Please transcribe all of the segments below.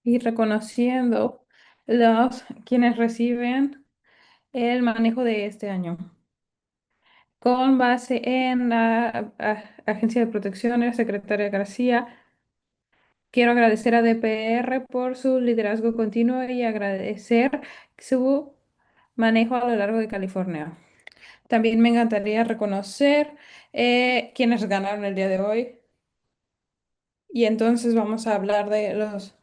y reconociendo los quienes reciben el manejo de este año. Con base en la Agencia de Protección, la secretaria García, quiero agradecer a DPR por su liderazgo continuo y agradecer su manejo a lo largo de California. También me encantaría reconocer quienes ganaron el día de hoy. Y entonces vamos a hablar de los...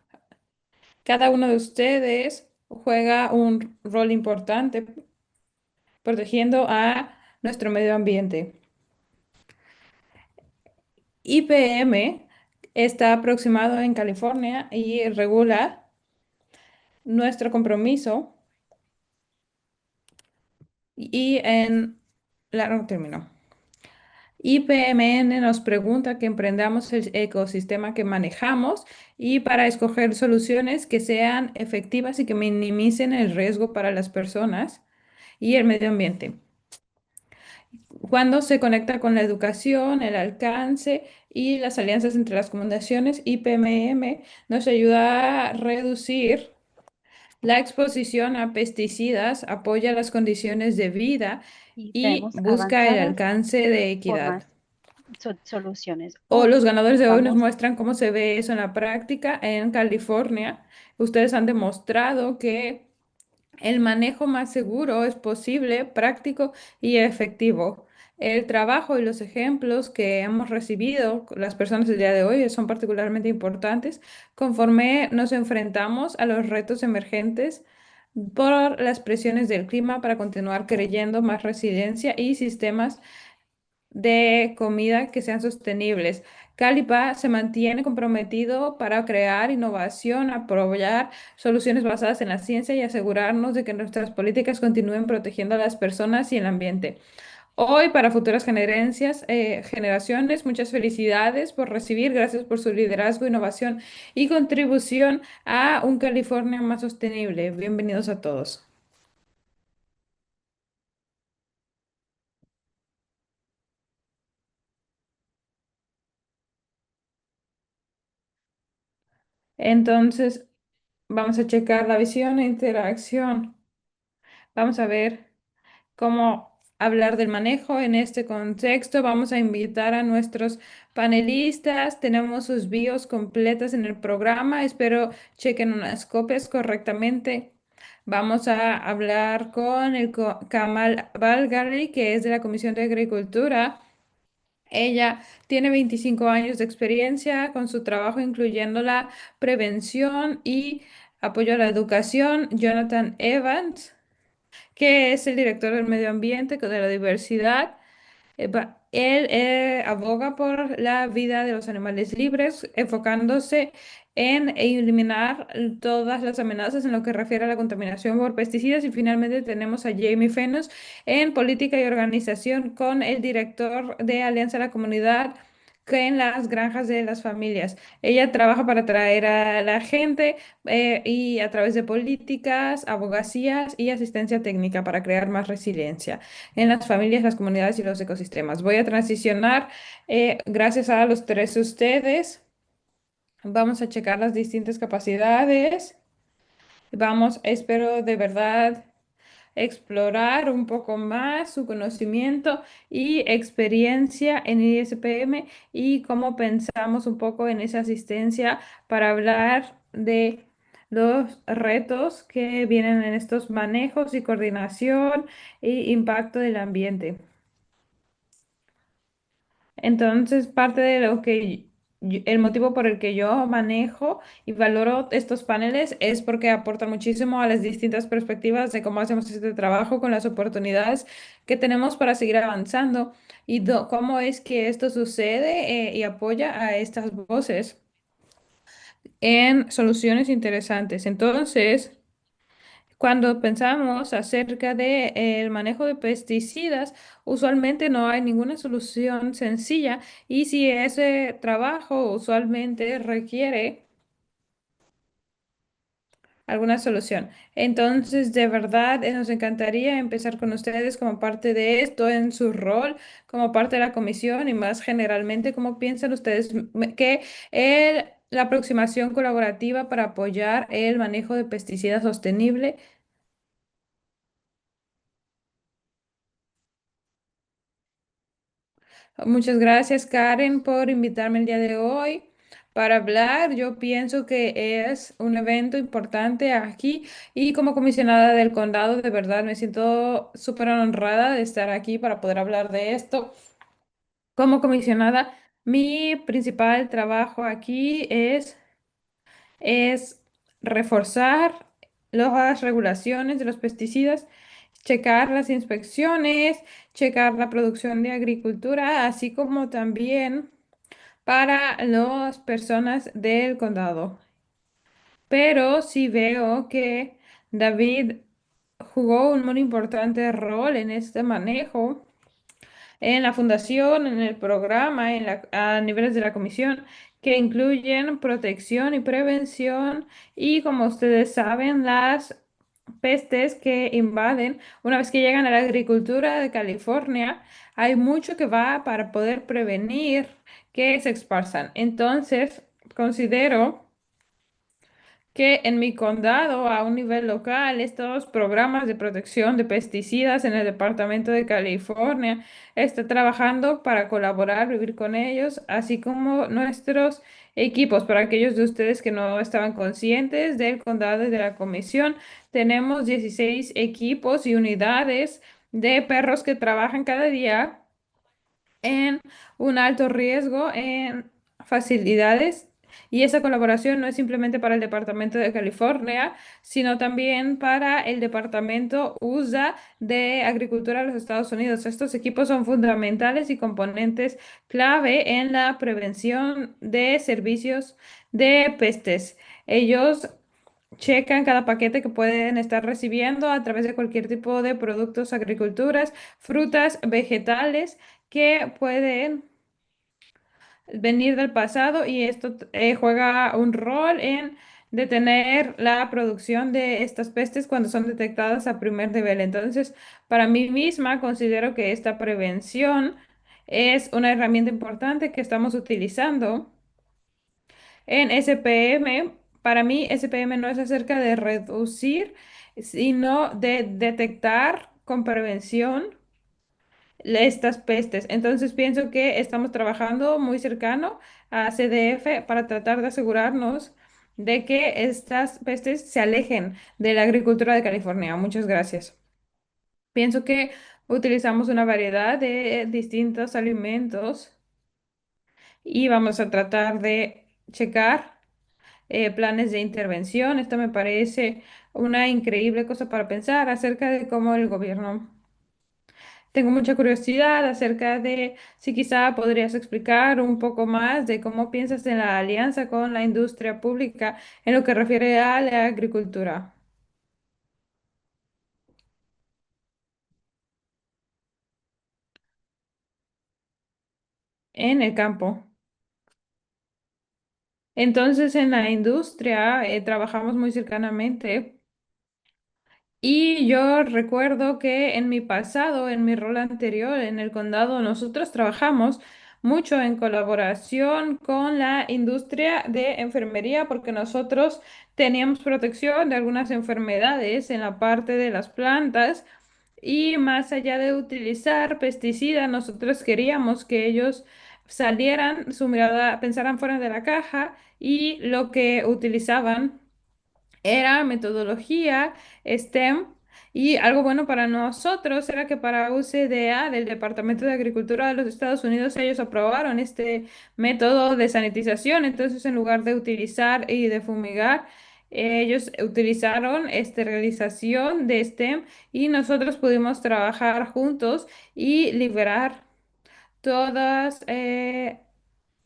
Cada uno de ustedes juega un rol importante protegiendo a nuestro medio ambiente. IPM está aproximado en California y regula nuestro compromiso y en largo término. IPMN nos pregunta que emprendamos el ecosistema que manejamos y para escoger soluciones que sean efectivas y que minimicen el riesgo para las personas y el medio ambiente. Cuando se conecta con la educación, el alcance y las alianzas entre las comunidades, IPMM nos ayuda a reducir la exposición a pesticidas, apoya las condiciones de vida y y traemos busca el avanzadas alcance de equidad. formas, soluciones. O Hoy los ganadores de hoy nos vamos, muestran cómo se ve eso en la práctica en California. Ustedes han demostrado que el manejo más seguro es posible, práctico y efectivo. El trabajo y los ejemplos que hemos recibido las personas el día de hoy son particularmente importantes conforme nos enfrentamos a los retos emergentes por las presiones del clima para continuar creyendo más resiliencia y sistemas de comida que sean sostenibles. Calipa se mantiene comprometido para crear innovación, apoyar soluciones basadas en la ciencia y asegurarnos de que nuestras políticas continúen protegiendo a las personas y el ambiente. Hoy, para futuras generaciones, muchas felicidades por recibir, gracias por su liderazgo, innovación y contribución a un California más sostenible. Bienvenidos a todos. Entonces, vamos a checar la visión e interacción. Vamos a ver cómo hablar del manejo en este contexto. Vamos a invitar a nuestros panelistas. Tenemos sus bios completas en el programa. Espero chequen unas copias correctamente. Vamos a hablar con Kamal Balgari, que es de la Comisión de Agricultura. Ella tiene 25 años de experiencia con su trabajo, incluyendo la prevención y apoyo a la educación. Jonathan Evans, que es el director del medio ambiente, de la diversidad. Él aboga por la vida de los animales libres, enfocándose en eliminar todas las amenazas en lo que refiere a la contaminación por pesticidas. Y finalmente tenemos a Jamie Fennos en política y organización con el director de Alianza a la Comunidad que en las granjas de las familias. Ella trabaja para atraer a la gente y a través de políticas, abogacías y asistencia técnica para crear más resiliencia en las familias, las comunidades y los ecosistemas. Voy a transicionar gracias a los tres de ustedes. Vamos a checar las distintas capacidades. Vamos, espero de verdad explorar un poco más su conocimiento y experiencia en ISPM y cómo pensamos un poco en esa asistencia para hablar de los retos que vienen en estos manejos y coordinación y impacto del ambiente. Entonces, parte de lo que el motivo por el que yo manejo y valoro estos paneles es porque aportan muchísimo a las distintas perspectivas de cómo hacemos este trabajo con las oportunidades que tenemos para seguir avanzando y cómo es que esto sucede y apoya a estas voces en soluciones interesantes. Entonces, cuando pensamos acerca de, el manejo de pesticidas, usualmente no hay ninguna solución sencilla y si ese trabajo usualmente requiere alguna solución. Entonces, de verdad, nos encantaría empezar con ustedes como parte de esto en su rol, como parte de la comisión y más generalmente, ¿cómo piensan ustedes que la aproximación colaborativa para apoyar el manejo de pesticidas sostenible. Muchas gracias, Karen, por invitarme el día de hoy para hablar. Yo pienso que es un evento importante aquí y como comisionada del condado, de verdad me siento súper honrada de estar aquí para poder hablar de esto. Como comisionada, mi principal trabajo aquí es reforzar las regulaciones de los pesticidas, checar las inspecciones, checar la producción de agricultura, así como también para las personas del condado. Pero sí veo que David jugó un muy importante rol en este manejo, en la fundación, en el programa, a niveles de la comisión, que incluyen protección y prevención y, como ustedes saben, las pestes que invaden. Una vez que llegan a la agricultura de California, hay mucho que va para poder prevenir que se esparzan. Entonces, considero que en mi condado, a un nivel local, estos programas de protección de pesticidas en el Departamento de California está trabajando para colaborar, vivir con ellos, así como nuestros equipos. Para aquellos de ustedes que no estaban conscientes del condado y de la comisión, tenemos 16 equipos y unidades de perros que trabajan cada día en un alto riesgo en facilidades. Y esa colaboración no es simplemente para el Departamento de California, sino también para el Departamento USA de Agricultura de los Estados Unidos. Estos equipos son fundamentales y componentes clave en la prevención de servicios de pestes. Ellos checan cada paquete que pueden estar recibiendo a través de cualquier tipo de productos, agriculturas, frutas, vegetales que pueden venir del pasado y esto juega un rol en detener la producción de estas pestes cuando son detectadas a primer nivel. Entonces, para mí misma considero que esta prevención es una herramienta importante que estamos utilizando en SPM. Para mí, SPM no es acerca de reducir, sino de detectar con prevención estas pestes. Entonces pienso que estamos trabajando muy cercano a CDF para tratar de asegurarnos de que estas pestes se alejen de la agricultura de California. Muchas gracias. Pienso que utilizamos una variedad de distintos alimentos y vamos a tratar de checar planes de intervención. Esto me parece una increíble cosa para pensar acerca de cómo el gobierno. Tengo mucha curiosidad acerca de si quizá podrías explicar un poco más de cómo piensas en la alianza con la industria pública en lo que refiere a la agricultura en el campo. Entonces, en la industria trabajamos muy cercanamente. Y yo recuerdo que en mi pasado, en mi rol anterior en el condado, nosotros trabajamos mucho en colaboración con la industria de enfermería porque nosotros teníamos protección de algunas enfermedades en la parte de las plantas y más allá de utilizar pesticidas, nosotros queríamos que ellos salieran, su mirada, pensaran fuera de la caja y lo que utilizaban era metodología STEM y algo bueno para nosotros era que para UCDA del Departamento de Agricultura de los Estados Unidos ellos aprobaron este método de sanitización. Entonces, en lugar de utilizar y de fumigar, ellos utilizaron esterilización de STEM y nosotros pudimos trabajar juntos y liberar todas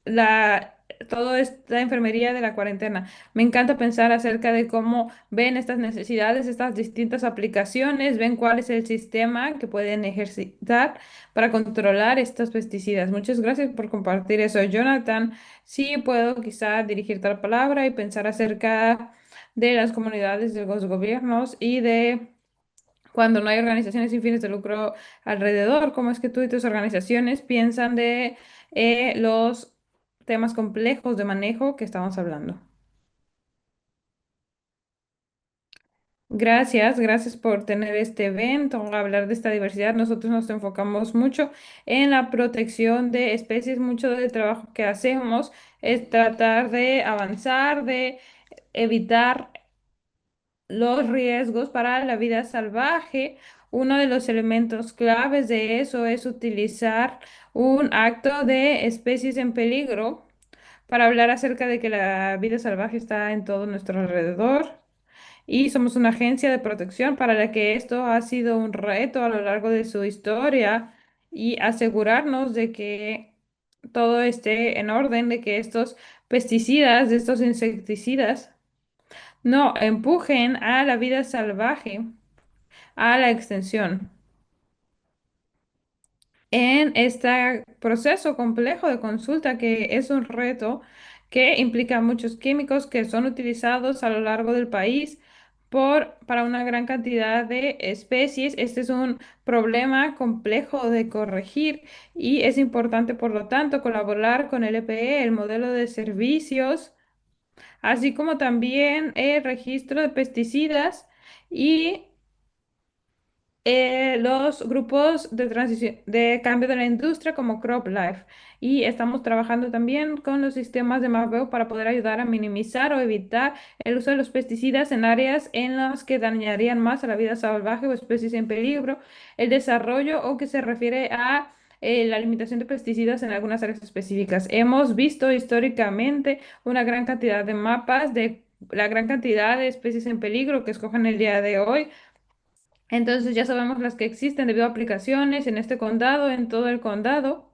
la, toda esta enfermería de la cuarentena. Me encanta pensar acerca de cómo ven estas necesidades, estas distintas aplicaciones, ven cuál es el sistema que pueden ejercitar para controlar estos pesticidas. Muchas gracias por compartir eso, Jonathan. Sí, puedo quizá dirigirte la palabra y pensar acerca de las comunidades de los gobiernos y de cuando no hay organizaciones sin fines de lucro alrededor, cómo es que tú y tus organizaciones piensan de los temas complejos de manejo que estamos hablando. Gracias por tener este evento, hablar de esta diversidad. Nosotros nos enfocamos mucho en la protección de especies. Mucho del trabajo que hacemos es tratar de avanzar, de evitar los riesgos para la vida salvaje. Uno de los elementos claves de eso es utilizar un acto de especies en peligro para hablar acerca de que la vida salvaje está en todo nuestro alrededor. Y somos una agencia de protección para la que esto ha sido un reto a lo largo de su historia y asegurarnos de que todo esté en orden, de que estos pesticidas, de estos insecticidas, no empujen a la vida salvaje a la extensión. En este proceso complejo de consulta, que es un reto que implica muchos químicos que son utilizados a lo largo del país para una gran cantidad de especies. Este es un problema complejo de corregir y es importante, por lo tanto, colaborar con el EPE, el modelo de servicios, así como también el registro de pesticidas y los grupos de transición, de cambio de la industria como CropLife. Y estamos trabajando también con los sistemas de mapeo para poder ayudar a minimizar o evitar el uso de los pesticidas en áreas en las que dañarían más a la vida salvaje o especies en peligro, el desarrollo o que se refiere a la limitación de pesticidas en algunas áreas específicas. Hemos visto históricamente una gran cantidad de mapas de la gran cantidad de especies en peligro que escogen el día de hoy. Entonces ya sabemos las que existen debido a aplicaciones en este condado, en todo el condado.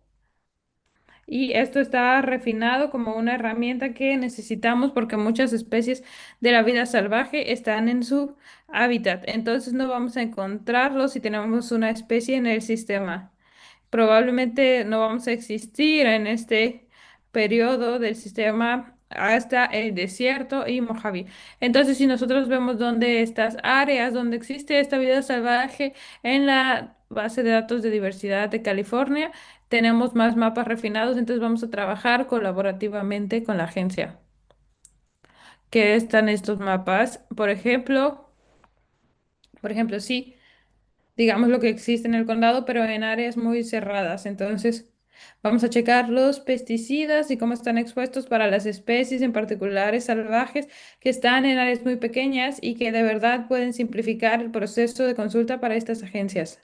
Y esto está refinado como una herramienta que necesitamos porque muchas especies de la vida salvaje están en su hábitat. Entonces no vamos a encontrarlos si tenemos una especie en el sistema. Probablemente no vamos a existir en este periodo del sistema hasta el desierto y Mojave. Entonces, si nosotros vemos dónde estas áreas, donde existe esta vida salvaje en la base de datos de diversidad de California, tenemos más mapas refinados, entonces vamos a trabajar colaborativamente con la agencia. ¿Qué están estos mapas? Por ejemplo, sí, digamos lo que existe en el condado, pero en áreas muy cerradas. Entonces, vamos a checar los pesticidas y cómo están expuestos para las especies, en particulares salvajes, que están en áreas muy pequeñas y que de verdad pueden simplificar el proceso de consulta para estas agencias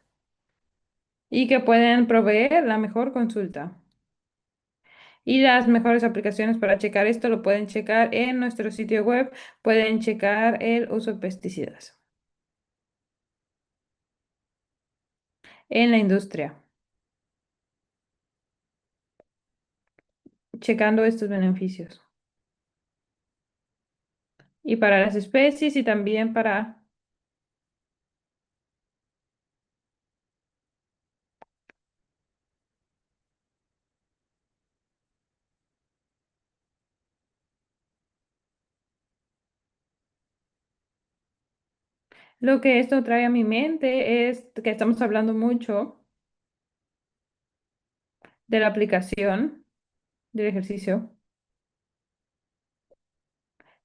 y que pueden proveer la mejor consulta. Y las mejores aplicaciones para checar esto lo pueden checar en nuestro sitio web, pueden checar el uso de pesticidas en la industria, checando estos beneficios. Y para las especies y también para lo que esto trae a mi mente es que estamos hablando mucho de la aplicación del ejercicio.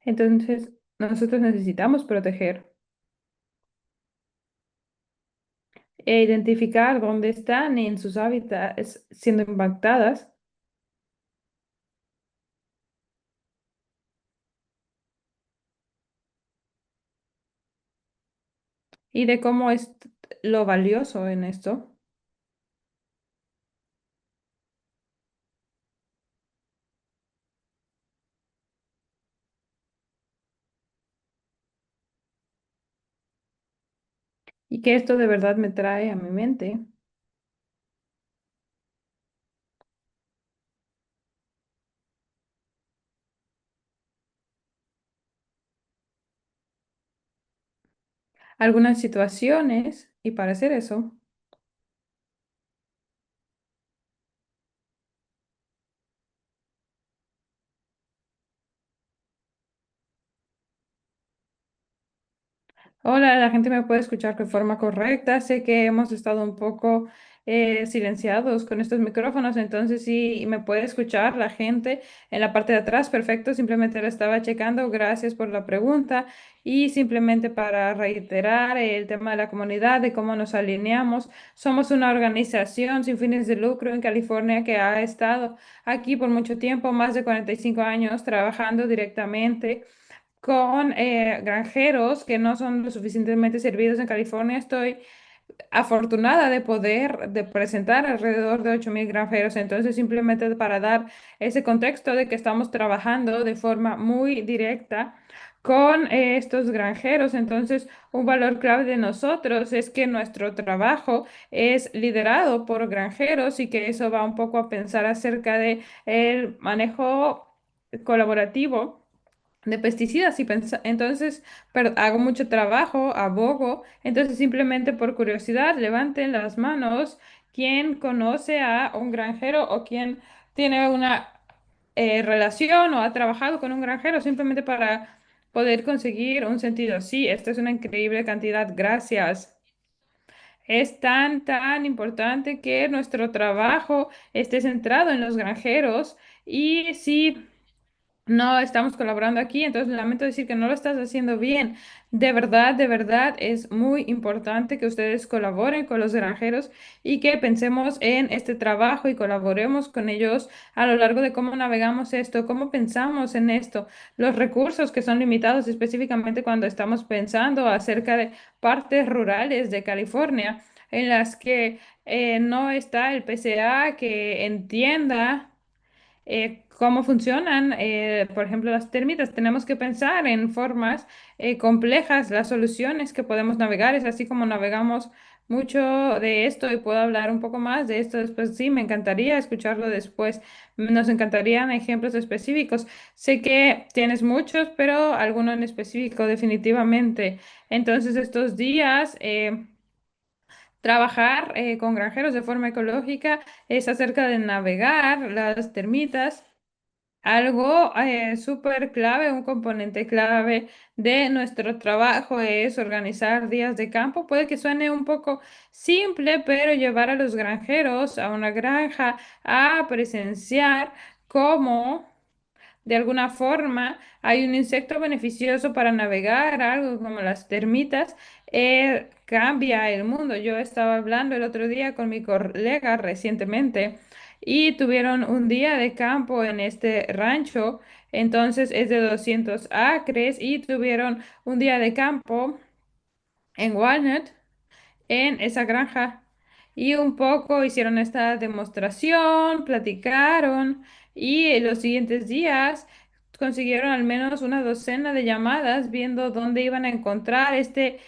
Entonces, nosotros necesitamos proteger e identificar dónde están en sus hábitats siendo impactadas y de cómo es lo valioso en esto. Y que esto de verdad me trae a mi mente algunas situaciones y para hacer eso, Hola, la gente me puede escuchar de forma correcta. Sé que hemos estado un poco silenciados con estos micrófonos, entonces sí me puede escuchar la gente en la parte de atrás. Perfecto, simplemente lo estaba checando. Gracias por la pregunta. Y simplemente para reiterar el tema de la comunidad, de cómo nos alineamos. Somos una organización sin fines de lucro en California que ha estado aquí por mucho tiempo, más de 45 años, trabajando directamente con granjeros que no son lo suficientemente servidos en California. Estoy afortunada de poder de presentar alrededor de 8,000 granjeros. Entonces, simplemente para dar ese contexto de que estamos trabajando de forma muy directa con estos granjeros. Entonces, un valor clave de nosotros es que nuestro trabajo es liderado por granjeros y que eso va un poco a pensar acerca de el manejo colaborativo de pesticidas y entonces hago mucho trabajo, abogo, entonces simplemente por curiosidad levanten las manos quien conoce a un granjero o quien tiene una relación o ha trabajado con un granjero simplemente para poder conseguir un sentido. Sí, esta es una increíble cantidad, gracias. Es tan importante que nuestro trabajo esté centrado en los granjeros y sí. No estamos colaborando aquí, entonces lamento decir que no lo estás haciendo bien. De verdad, es muy importante que ustedes colaboren con los granjeros y que pensemos en este trabajo y colaboremos con ellos a lo largo de cómo navegamos esto, cómo pensamos en esto, los recursos que son limitados, específicamente cuando estamos pensando acerca de partes rurales de California en las que no está el PCA que entienda cómo funcionan, por ejemplo, las termitas. Tenemos que pensar en formas complejas, las soluciones que podemos navegar, es así como navegamos mucho de esto y puedo hablar un poco más de esto después. Sí, me encantaría escucharlo después. Nos encantarían ejemplos específicos. Sé que tienes muchos, pero alguno en específico, definitivamente. Entonces, estos días... trabajar con granjeros de forma ecológica es acerca de navegar las termitas. Algo súper clave, un componente clave de nuestro trabajo es organizar días de campo. Puede que suene un poco simple, pero llevar a los granjeros a una granja a presenciar cómo de alguna forma hay un insecto beneficioso para navegar, algo como las termitas, cambia el mundo. Yo estaba hablando el otro día con mi colega recientemente y tuvieron un día de campo en este rancho, entonces es de 200 acres y tuvieron un día de campo en Walnut en esa granja. Y un poco hicieron esta demostración, platicaron y en los siguientes días consiguieron al menos una docena de llamadas viendo dónde iban a encontrar este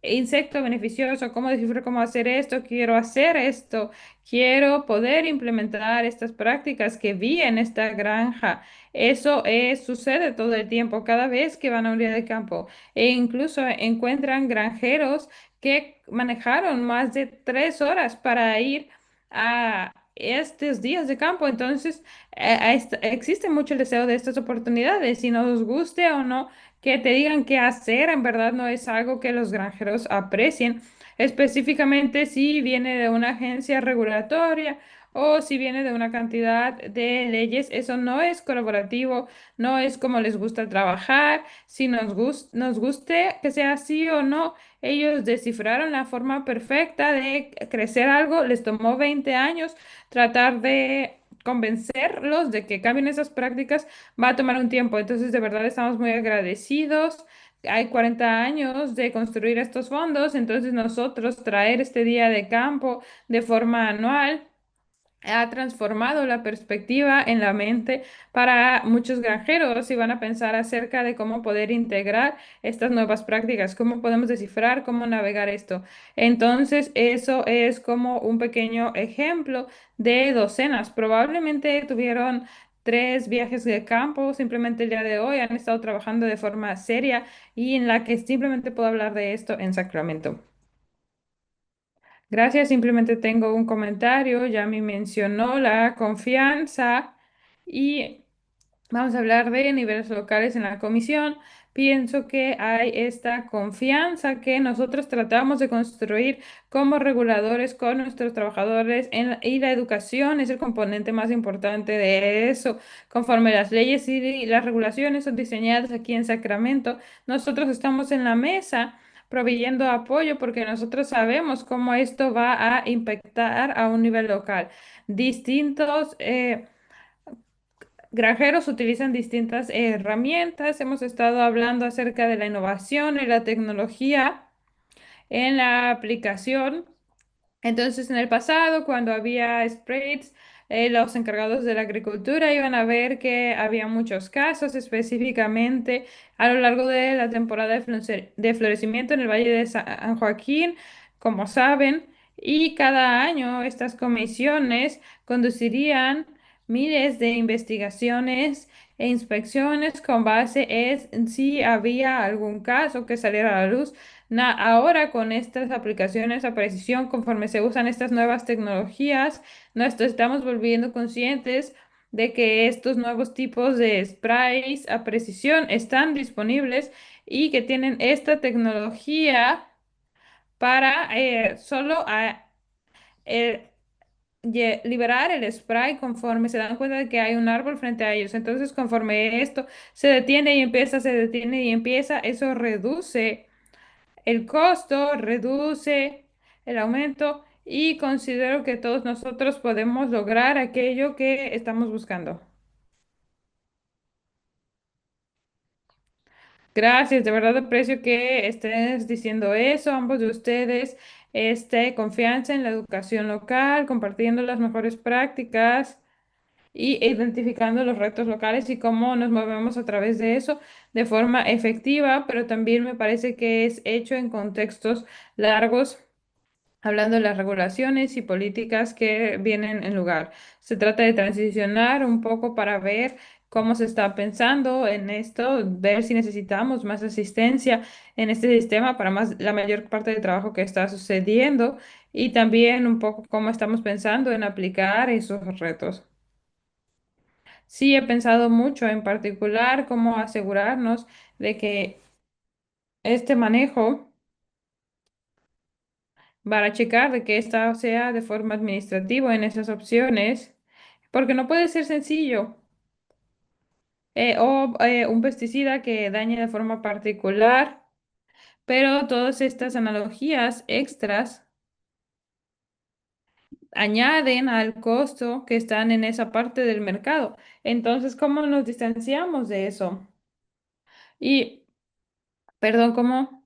insecto beneficioso, cómo descifrar cómo hacer esto, quiero hacer esto, quiero poder implementar estas prácticas que vi en esta granja. Eso sucede todo el tiempo, cada vez que van a un día de campo e incluso encuentran granjeros que manejaron más de 3 horas para ir a estos días de campo. Entonces, existe mucho el deseo de estas oportunidades, si nos guste o no, que te digan qué hacer, en verdad no es algo que los granjeros aprecien, específicamente si viene de una agencia regulatoria. O si viene de una cantidad de leyes, eso no es colaborativo, no es como les gusta trabajar. Si nos guste que sea así o no, ellos descifraron la forma perfecta de crecer algo, les tomó 20 años tratar de convencerlos de que cambien esas prácticas, va a tomar un tiempo. Entonces, de verdad estamos muy agradecidos. Hay 40 años de construir estos fondos, entonces nosotros traer este día de campo de forma anual ha transformado la perspectiva en la mente para muchos granjeros y van a pensar acerca de cómo poder integrar estas nuevas prácticas, cómo podemos descifrar, cómo navegar esto. Entonces, eso es como un pequeño ejemplo de docenas. Probablemente tuvieron 3 viajes de campo simplemente el día de hoy, han estado trabajando de forma seria y en la que simplemente puedo hablar de esto en Sacramento. Gracias, simplemente tengo un comentario. Ya me mencionó la confianza y vamos a hablar de niveles locales en la comisión. pienso que hay esta confianza que nosotros tratamos de construir como reguladores con nuestros trabajadores y la educación es el componente más importante de eso. Conforme las leyes y las regulaciones son diseñadas aquí en Sacramento, nosotros estamos en la mesa proveyendo apoyo porque nosotros sabemos cómo esto va a impactar a un nivel local. Distintos granjeros utilizan distintas herramientas. Hemos estado hablando acerca de la innovación y la tecnología en la aplicación. Entonces, en el pasado, cuando había sprays, los encargados de la agricultura iban a ver que había muchos casos, específicamente a lo largo de la temporada de florecimiento en el Valle de San Joaquín, como saben, y cada año estas comisiones conducirían miles de investigaciones e inspecciones con base en si había algún caso que saliera a la luz. Ahora con estas aplicaciones a precisión, conforme se usan estas nuevas tecnologías, nos estamos volviendo conscientes de que estos nuevos tipos de sprays a precisión están disponibles y que tienen esta tecnología para solo eh, liberar el spray conforme se dan cuenta de que hay un árbol frente a ellos. Entonces, conforme esto se detiene y empieza, se detiene y empieza, eso reduce el costo, reduce el aumento y considero que todos nosotros podemos lograr aquello que estamos buscando. Gracias, de verdad aprecio que estés diciendo eso, ambos de ustedes, confianza en la educación local, compartiendo las mejores prácticas y identificando los retos locales y cómo nos movemos a través de eso de forma efectiva, pero también me parece que es hecho en contextos largos hablando de las regulaciones y políticas que vienen en lugar. Se trata de transicionar un poco para ver cómo se está pensando en esto, ver si necesitamos más asistencia en este sistema para más la mayor parte del trabajo que está sucediendo y también un poco cómo estamos pensando en aplicar esos retos. Sí, he pensado mucho en particular cómo asegurarnos de que este manejo para checar de que esta sea de forma administrativa en esas opciones, porque no puede ser sencillo. Un pesticida que dañe de forma particular, pero todas estas analogías extras añaden al costo que están en esa parte del mercado. Entonces, ¿cómo nos distanciamos de eso? Y, perdón, ¿cómo?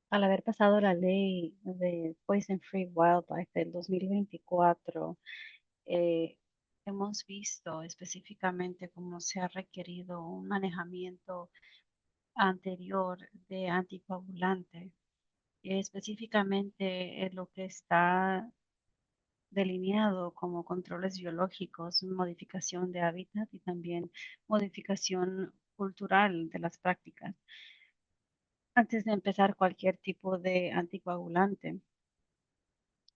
al haber pasado la ley de Poison Free Wildlife del 2024, eh, hemos visto específicamente cómo se ha requerido un manejamiento anterior de anticoagulante, específicamente en lo que está delineado como controles biológicos, modificación de hábitat y también modificación cultural de las prácticas antes de empezar cualquier tipo de anticoagulante.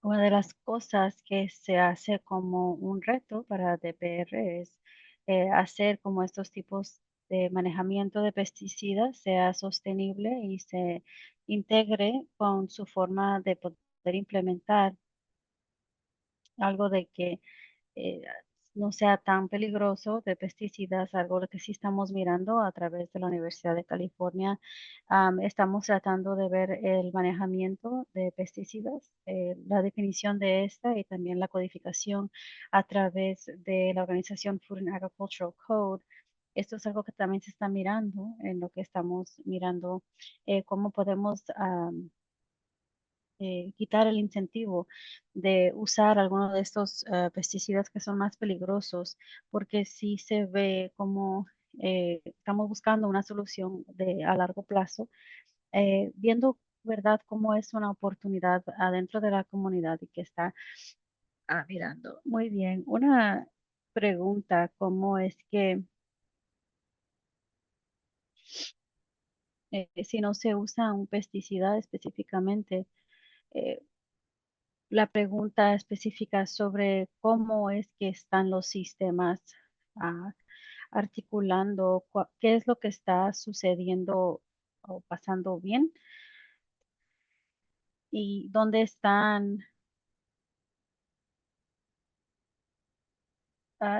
Una de las cosas que se hace como un reto para DPR es hacer como estos tipos de manejamiento de pesticidas sea sostenible y se integre con su forma de poder implementar algo de que eh, no sea tan peligroso de pesticidas, algo que sí estamos mirando a través de la Universidad de California. Estamos tratando de ver el manejamiento de pesticidas, la definición de esta y también la codificación a través de la organización Food and Agricultural Code. Esto es algo que también se está mirando en lo que estamos mirando, cómo podemos quitar el incentivo de usar algunos de estos pesticidas que son más peligrosos, porque sí se ve como estamos buscando una solución a largo plazo, viendo, ¿verdad?, cómo es una oportunidad adentro de la comunidad y que está mirando. Muy bien, una pregunta, ¿cómo es que si no se usa un pesticida específicamente, eh, la pregunta específica sobre cómo es que están los sistemas ah, articulando, qué es lo que está sucediendo o pasando bien y dónde están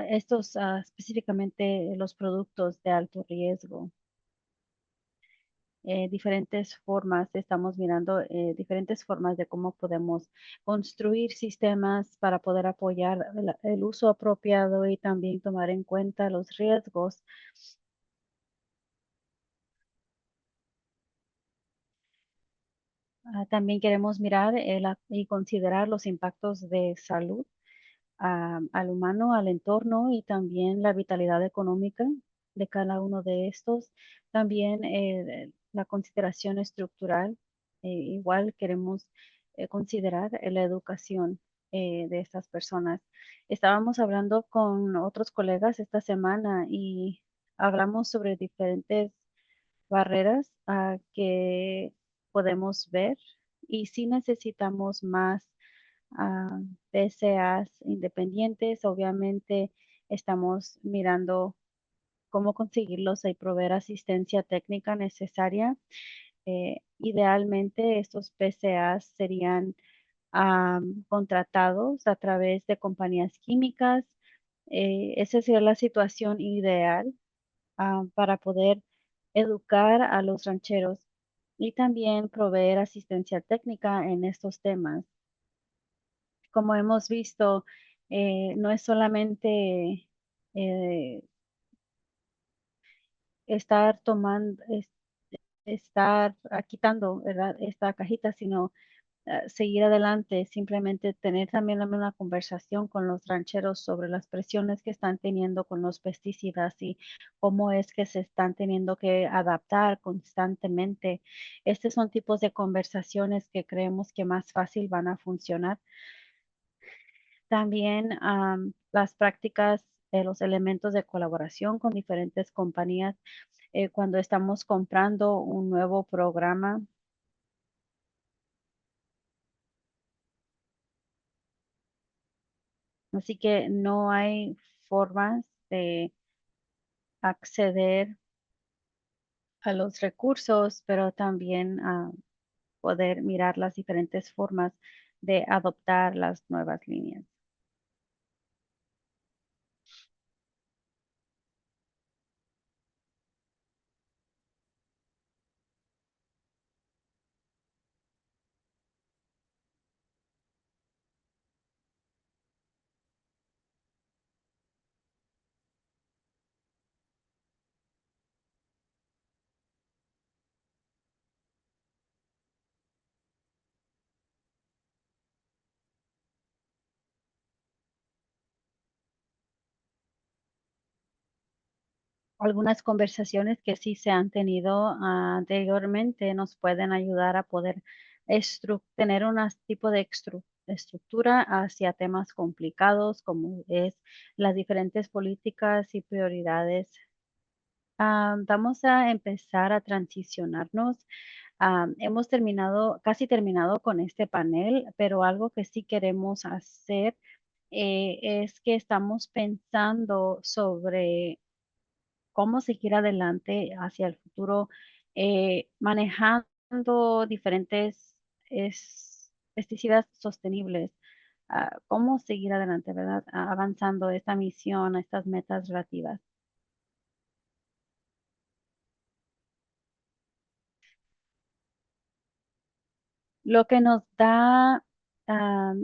estos específicamente los productos de alto riesgo. Diferentes formas, estamos mirando diferentes formas de cómo podemos construir sistemas para poder apoyar el uso apropiado y también tomar en cuenta los riesgos. También queremos mirar y considerar los impactos de salud al humano, al entorno y también la vitalidad económica de cada uno de estos. También la consideración estructural. Igual queremos considerar la educación de estas personas. Estábamos hablando con otros colegas esta semana y hablamos sobre diferentes barreras que podemos ver y si necesitamos más PCAs independientes. Obviamente estamos mirando cómo conseguirlos y proveer asistencia técnica necesaria. Idealmente estos PCAs serían contratados a través de compañías químicas. Esa sería la situación ideal para poder educar a los rancheros y también proveer asistencia técnica en estos temas. Como hemos visto, no es solamente eh, estar tomando, estar quitando, ¿verdad?, esta cajita, sino seguir adelante, simplemente tener también una conversación con los rancheros sobre las presiones que están teniendo con los pesticidas y cómo es que se están teniendo que adaptar constantemente. Estos son tipos de conversaciones que creemos que más fácil van a funcionar. También las prácticas, los elementos de colaboración con diferentes compañías cuando estamos comprando un nuevo programa. Así que no hay formas de acceder a los recursos, pero también a poder mirar las diferentes formas de adoptar las nuevas líneas. algunas conversaciones que sí se han tenido anteriormente nos pueden ayudar a poder tener un tipo de estructura hacia temas complicados como es las diferentes políticas y prioridades. Vamos a empezar a transicionarnos. Hemos terminado, casi terminado con este panel, pero algo que sí queremos hacer es que estamos pensando sobre cómo seguir adelante hacia el futuro, manejando diferentes pesticidas sostenibles. Cómo seguir adelante, ¿verdad? Avanzando esta misión, estas metas relativas. Lo que nos da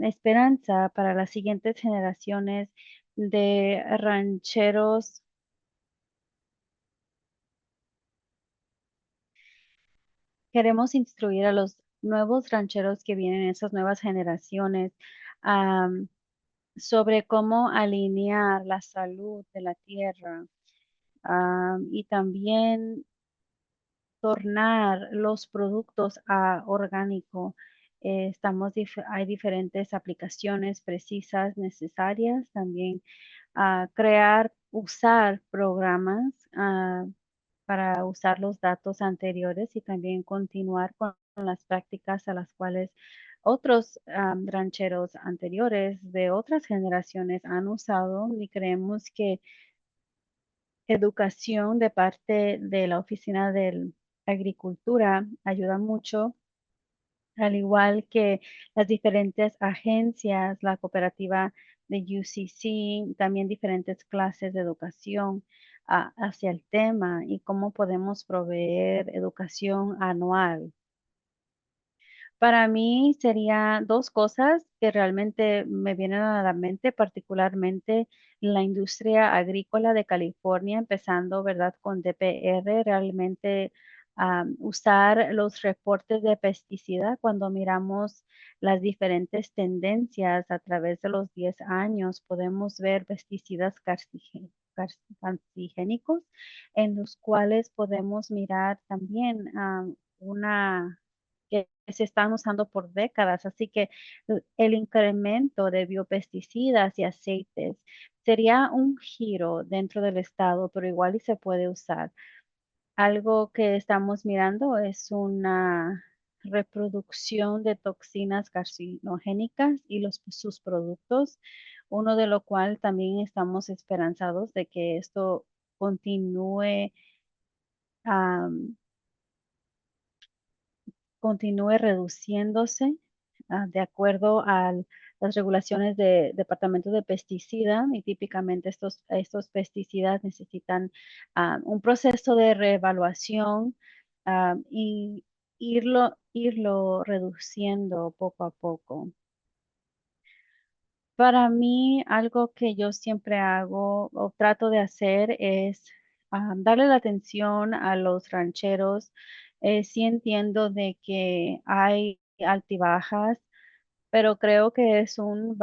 esperanza para las siguientes generaciones de rancheros. Queremos instruir a los nuevos rancheros que vienen, esas nuevas generaciones, am, sobre cómo alinear la salud de la tierra, y también tornar los productos a orgánico. Hay diferentes aplicaciones precisas, necesarias, también usar programas para usar los datos anteriores y también continuar con las prácticas a las cuales otros rancheros anteriores de otras generaciones han usado y creemos que educación de parte de la Oficina de Agricultura ayuda mucho, al igual que las diferentes agencias, la cooperativa de UCC, también diferentes clases de educación hacia el tema y cómo podemos proveer educación anual. Para mí sería dos cosas que realmente me vienen a la mente, particularmente la industria agrícola de California, empezando, ¿verdad?, con DPR, realmente usar los reportes de pesticida cuando miramos las diferentes tendencias a través de los 10 años, podemos ver pesticidas cancerígenicos en los cuales podemos mirar también una que se están usando por décadas. Así que el incremento de biopesticidas y aceites sería un giro dentro del estado, pero igual y se puede usar. Algo que estamos mirando es una reproducción de toxinas carcinogénicas y sus productos, uno de lo cual también estamos esperanzados de que esto continúe continúe reduciéndose de acuerdo a las regulaciones de Departamento de Pesticida y típicamente estos pesticidas necesitan un proceso de reevaluación y irlo reduciendo poco a poco. Para mí, algo que yo siempre hago o trato de hacer es darle la atención a los rancheros. Sí entiendo de que hay altibajas, pero creo que es un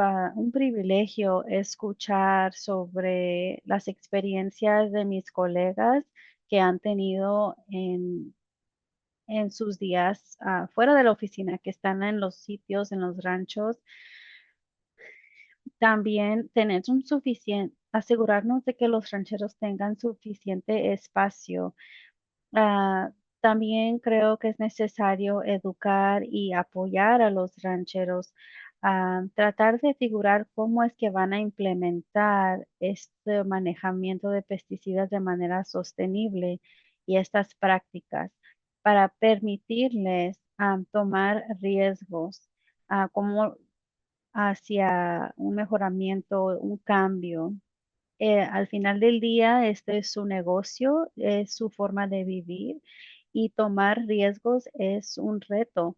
privilegio escuchar sobre las experiencias de mis colegas que han tenido en sus días fuera de la oficina, que están en los sitios, en los ranchos. También tener asegurarnos de que los rancheros tengan suficiente espacio. Ah, También creo que es necesario educar y apoyar a los rancheros, tratar de figurar cómo es que van a implementar este manejamiento de pesticidas de manera sostenible y estas prácticas para permitirles tomar riesgos. Como hacia un mejoramiento, un cambio. Al final del día, este es su negocio, es su forma de vivir y tomar riesgos es un reto,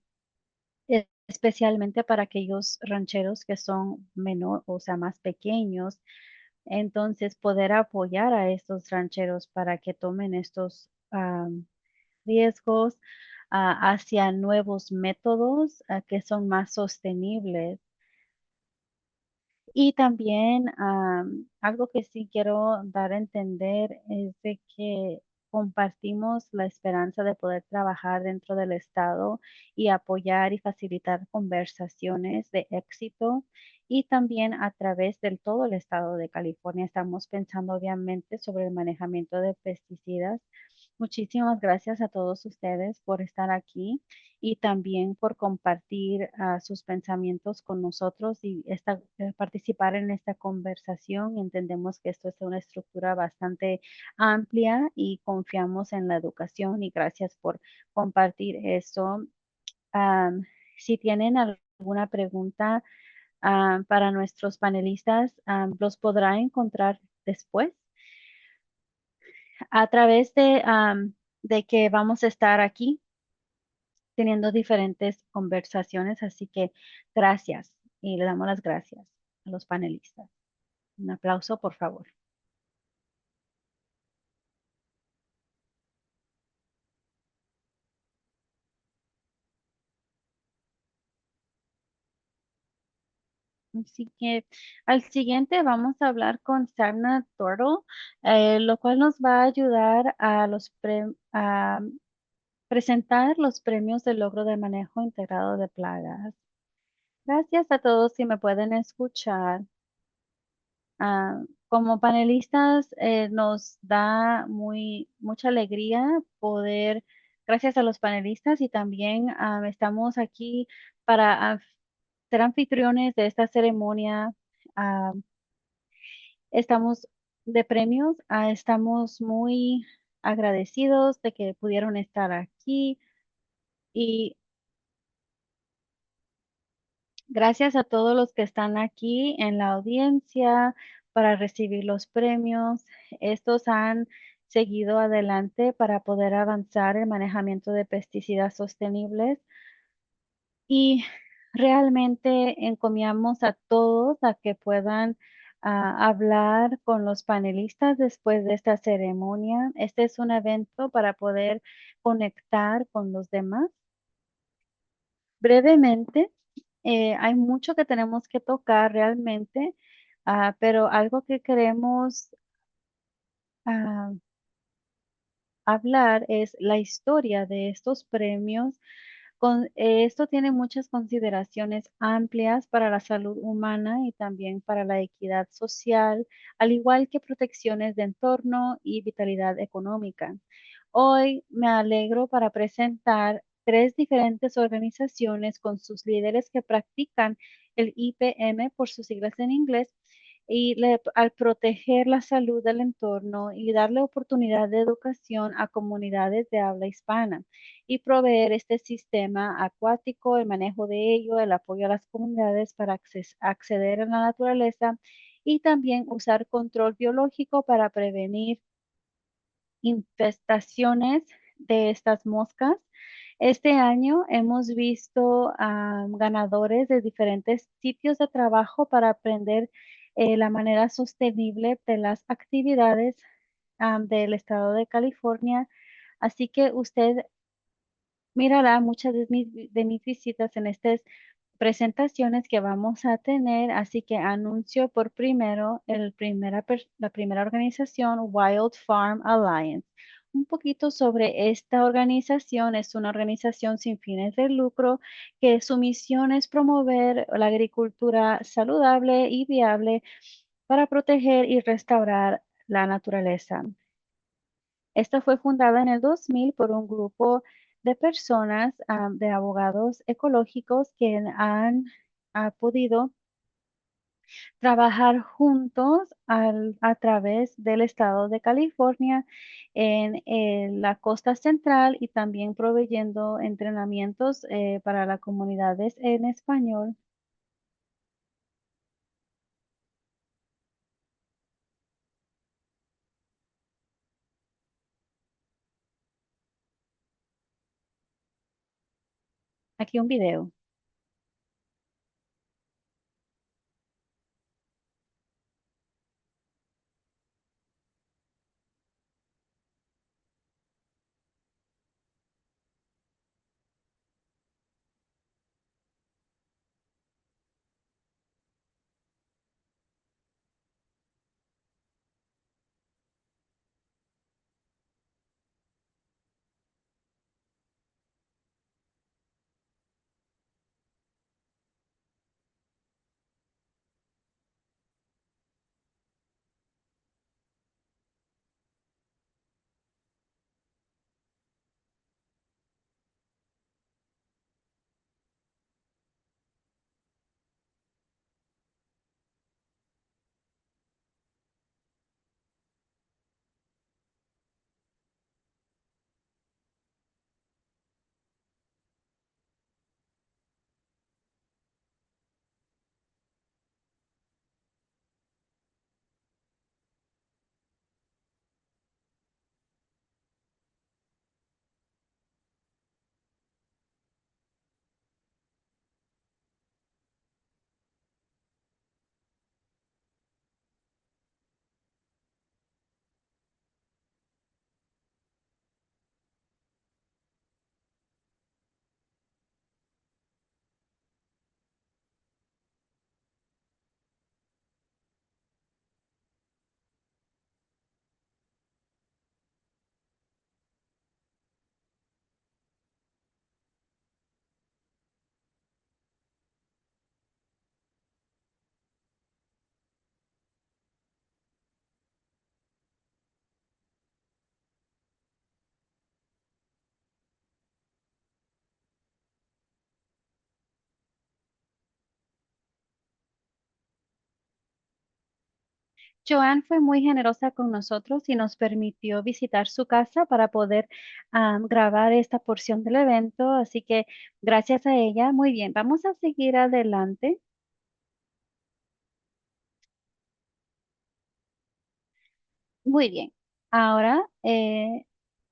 especialmente para aquellos rancheros que son menor, o sea, más pequeños. Entonces, poder apoyar a estos rancheros para que tomen estos riesgos hacia nuevos métodos que son más sostenibles. Y también algo que sí quiero dar a entender es de que compartimos la esperanza de poder trabajar dentro del Estado y apoyar y facilitar conversaciones de éxito. Y también a través del todo el Estado de California estamos pensando obviamente sobre el manejamiento de pesticidas. Muchísimas gracias a todos ustedes por estar aquí y también por compartir sus pensamientos con nosotros y participar en esta conversación. Entendemos que esto es una estructura bastante amplia y confiamos en la educación y gracias por compartir esto. Am, si tienen alguna pregunta para nuestros panelistas, los podrá encontrar después a través de que vamos a estar aquí teniendo diferentes conversaciones, así que gracias y le damos las gracias a los panelistas. Un aplauso, por favor. Así que al siguiente vamos a hablar con Sarna Toro, lo cual nos va a ayudar a presentar los premios de logro de manejo integrado de plagas. Gracias a todos si me pueden escuchar. Como panelistas, nos da mucha alegría poder, gracias a los panelistas y también estamos aquí para ser anfitriones de esta ceremonia. Ah, estamos de premios, estamos muy agradecidos de que pudieron estar aquí y gracias a todos los que están aquí en la audiencia para recibir los premios. Estos han seguido adelante para poder avanzar el manejamiento de pesticidas sostenibles y realmente encomiamos a todos a que puedan hablar con los panelistas después de esta ceremonia. Este es un evento para poder conectar con los demás. Brevemente, hay mucho que tenemos que tocar realmente, pero algo que queremos ah, hablar es la historia de estos premios. Esto tiene muchas consideraciones amplias para la salud humana y también para la equidad social, al igual que protecciones de entorno y vitalidad económica. Hoy me alegro para presentar tres diferentes organizaciones con sus líderes que practican el IPM por sus siglas en inglés y al proteger la salud del entorno y darle oportunidad de educación a comunidades de habla hispana y proveer este sistema acuático, el manejo de ello, el apoyo a las comunidades para acceder a la naturaleza y también usar control biológico para prevenir infestaciones de estas moscas. Este año hemos visto ganadores de diferentes sitios de trabajo para aprender la manera sostenible de las actividades del estado de California. Así que usted mirará muchas de mis visitas en estas presentaciones que vamos a tener, así que anuncio por primero la primera organización, Wild Farm Alliance. Un poquito sobre esta organización. Es una organización sin fines de lucro que su misión es promover la agricultura saludable y viable para proteger y restaurar la naturaleza. Esta fue fundada en el 2000 por un grupo de personas, de abogados ecológicos que han podido trabajar juntos a través del estado de California en la costa central y también proveyendo entrenamientos para las comunidades en español. Aquí un video. Joanne fue muy generosa con nosotros y nos permitió visitar su casa para poder grabar esta porción del evento. Así que gracias a ella, muy bien, vamos a seguir adelante. Muy bien. Ahora,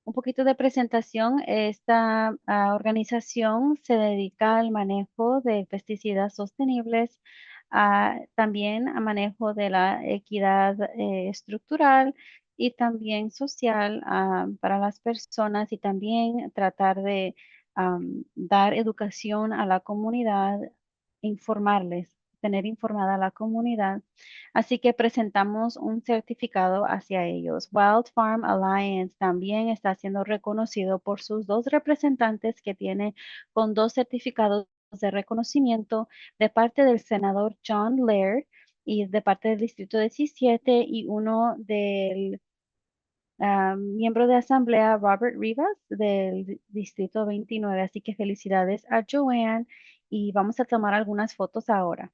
un poquito de presentación. Esta organización se dedica al manejo de pesticidas sostenibles, también a manejo de la equidad estructural y también social para las personas y también tratar de dar educación a la comunidad, informarles, tener informada a la comunidad. Así que presentamos un certificado hacia ellos. Wild Farm Alliance también está siendo reconocido por sus dos representantes que tiene con dos certificados de reconocimiento de parte del senador John Laird y de parte del Distrito 17 y uno del miembro de asamblea Robert Rivas del Distrito 29. Así que felicidades a Joanne y vamos a tomar algunas fotos ahora.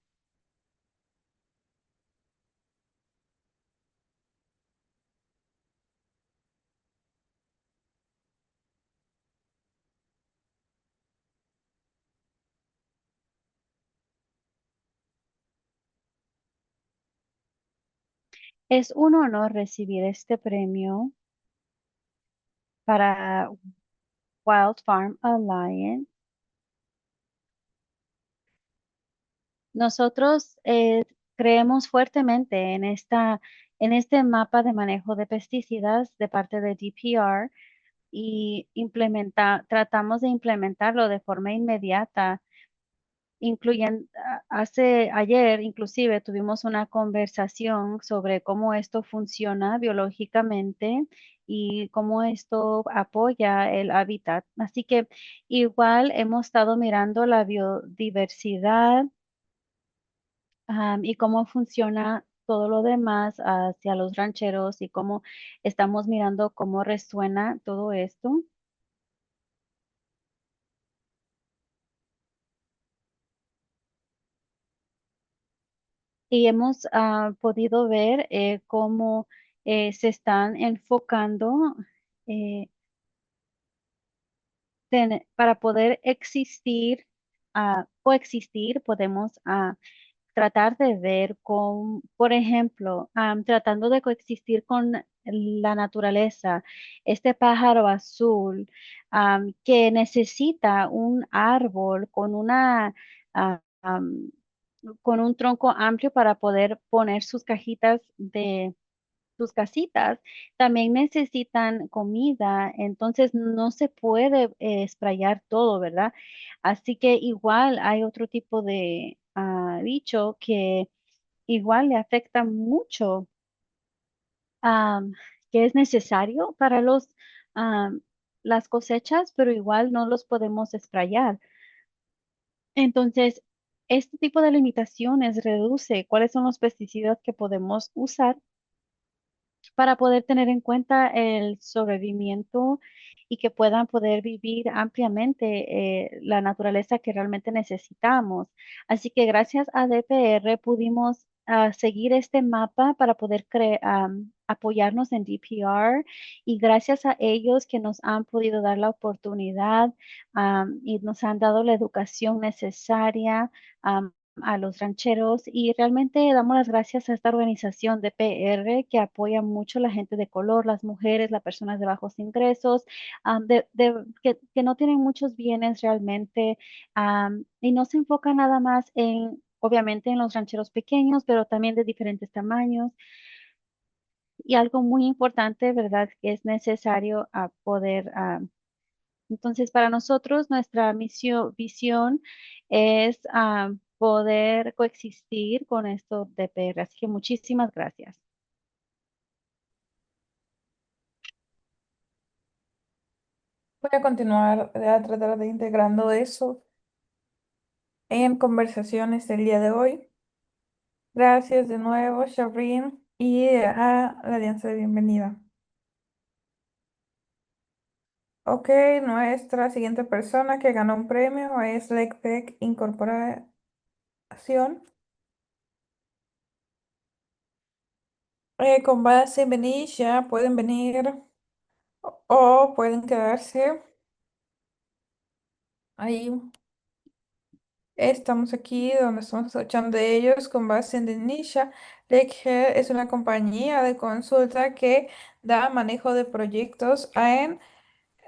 Es un honor recibir este premio para Wild Farm Alliance. Nosotros creemos fuertemente en este mapa de manejo de pesticidas de parte de DPR y tratamos de implementarlo de forma inmediata. Ayer inclusive tuvimos una conversación sobre cómo esto funciona biológicamente y cómo esto apoya el hábitat. Así que igual hemos estado mirando la biodiversidad, y cómo funciona todo lo demás hacia los rancheros y cómo estamos mirando cómo resuena todo esto. Y hemos podido ver cómo se están enfocando eh, para poder existir, coexistir, podemos tratar de ver con, por ejemplo, tratando de coexistir con la naturaleza, este pájaro azul que necesita un árbol ah, am, con un tronco amplio para poder poner sus cajitas de sus casitas, también necesitan comida, entonces no se puede sprayar todo, ¿verdad? Así que igual hay otro tipo de bicho que igual le afecta mucho, am, que es necesario para las cosechas, pero igual no los podemos sprayar. Entonces, este tipo de limitaciones reduce cuáles son los pesticidas que podemos usar para poder tener en cuenta el sobrevivimiento y que puedan poder vivir ampliamente la naturaleza que realmente necesitamos. Así que gracias a DPR pudimos seguir este mapa para poder apoyarnos en DPR y gracias a ellos que nos han podido dar la oportunidad y nos han dado la educación necesaria a los rancheros y realmente damos las gracias a esta organización de PR que apoya mucho a la gente de color, las mujeres, las personas de bajos ingresos, que no tienen muchos bienes realmente y no se enfoca nada más en, obviamente, en los rancheros pequeños, pero también de diferentes tamaños. Y algo muy importante, ¿verdad? Que es necesario poder entonces, para nosotros, nuestra visión es poder coexistir con esto de PR. Así que muchísimas gracias. Voy a continuar a tratar de integrando eso en conversaciones del día de hoy. Gracias de nuevo, Shireen, y a la Alianza de Bienvenida. Ok, nuestra siguiente persona que ganó un premio es LegPec Incorporación. Con base en Benicia pueden venir o pueden quedarse ahí. Estamos aquí donde estamos escuchando de ellos con base en Denisha. Lake es una compañía de consulta que da manejo de proyectos en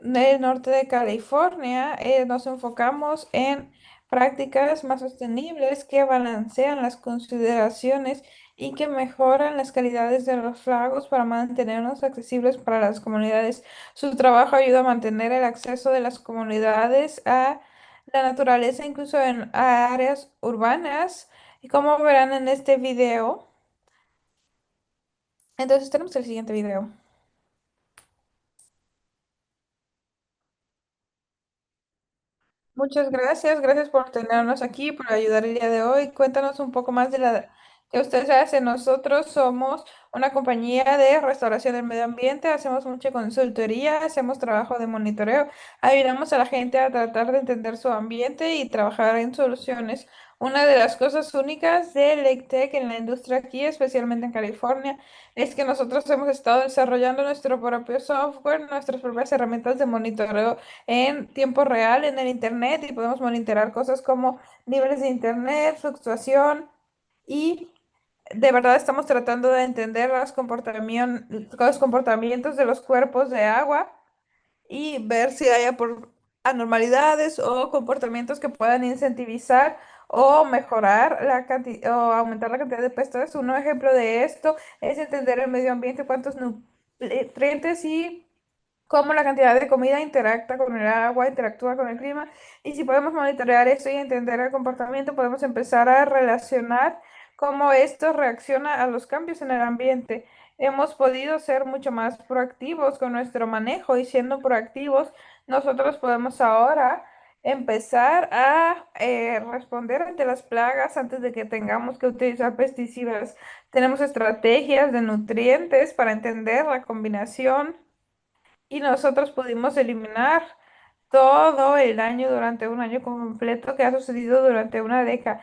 el norte de California. Nos enfocamos en prácticas más sostenibles que balancean las consideraciones y que mejoran las calidades de los lagos para mantenerlos accesibles para las comunidades. Su trabajo ayuda a mantener el acceso de las comunidades a la naturaleza, incluso en áreas urbanas. Y como verán en este video, entonces tenemos el siguiente video. Muchas gracias, gracias por tenernos aquí, por ayudar el día de hoy. Cuéntanos un poco más de la que ustedes hacen. Nosotros somos una compañía de restauración del medio ambiente, hacemos mucha consultoría, hacemos trabajo de monitoreo, ayudamos a la gente a tratar de entender su ambiente y trabajar en soluciones. Una de las cosas únicas de Lake Tech en la industria aquí, especialmente en California, es que nosotros hemos estado desarrollando nuestro propio software, nuestras propias herramientas de monitoreo en tiempo real en el Internet y podemos monitorear cosas como niveles de Internet, fluctuación y de verdad estamos tratando de entender los comportamientos de los cuerpos de agua y ver si hay anormalidades o comportamientos que puedan incentivizar o mejorar o aumentar la cantidad de pescadores. Un ejemplo de esto es entender el medio ambiente, cuántos nutrientes y cómo la cantidad de comida interactúa con el agua, interactúa con el clima. Y si podemos monitorear esto y entender el comportamiento, podemos empezar a relacionar cómo esto reacciona a los cambios en el ambiente. Hemos podido ser mucho más proactivos con nuestro manejo y siendo proactivos, nosotros podemos ahora empezar a responder ante las plagas antes de que tengamos que utilizar pesticidas. Tenemos estrategias de nutrientes para entender la combinación y nosotros pudimos eliminar todo el daño durante un año completo que ha sucedido durante una década.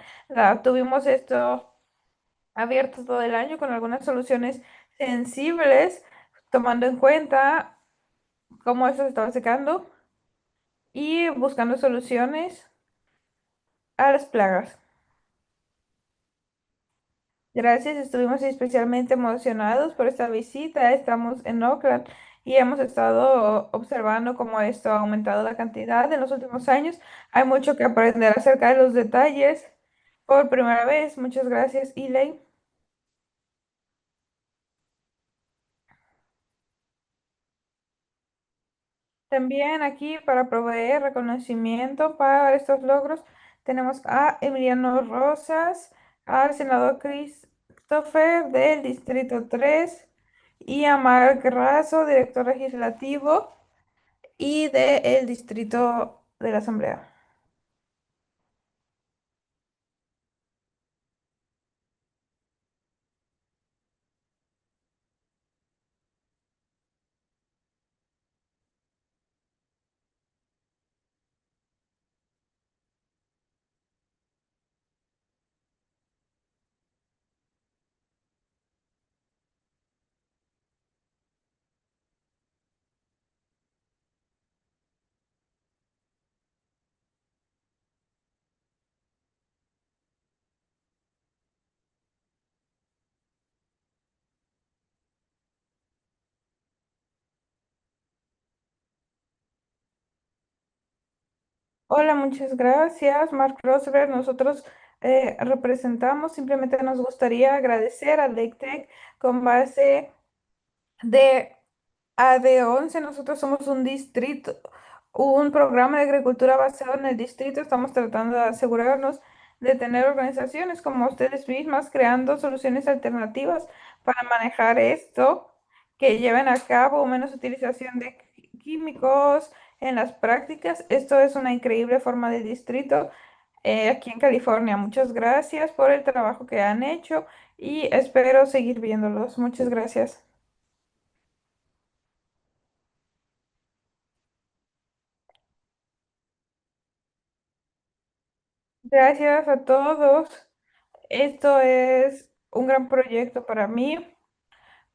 Tuvimos esto abierto todo el año con algunas soluciones sensibles, tomando en cuenta cómo esto se estaba secando y buscando soluciones a las plagas. Gracias, estuvimos especialmente emocionados por esta visita. Estamos en Oakland y hemos estado observando cómo esto ha aumentado la cantidad en los últimos años. Hay mucho que aprender acerca de los detalles. Por primera vez, muchas gracias, Eli. También aquí para proveer reconocimiento para estos logros tenemos a Emiliano Rosas, al senador Christopher del Distrito 3 y a Mark Razo, director legislativo y del Distrito de la Asamblea. Hola, muchas gracias, Mark Rosberg. Nosotros representamos, simplemente nos gustaría agradecer a LakeTech con base de AD11. Nosotros somos un distrito, un programa de agricultura basado en el distrito. Estamos tratando de asegurarnos de tener organizaciones como ustedes mismas creando soluciones alternativas para manejar esto, que lleven a cabo menos utilización de químicos en las prácticas. Esto es una increíble forma de distrito aquí en California. Muchas gracias por el trabajo que han hecho y espero seguir viéndolos. Muchas gracias. Gracias a todos. Esto es un gran proyecto para mí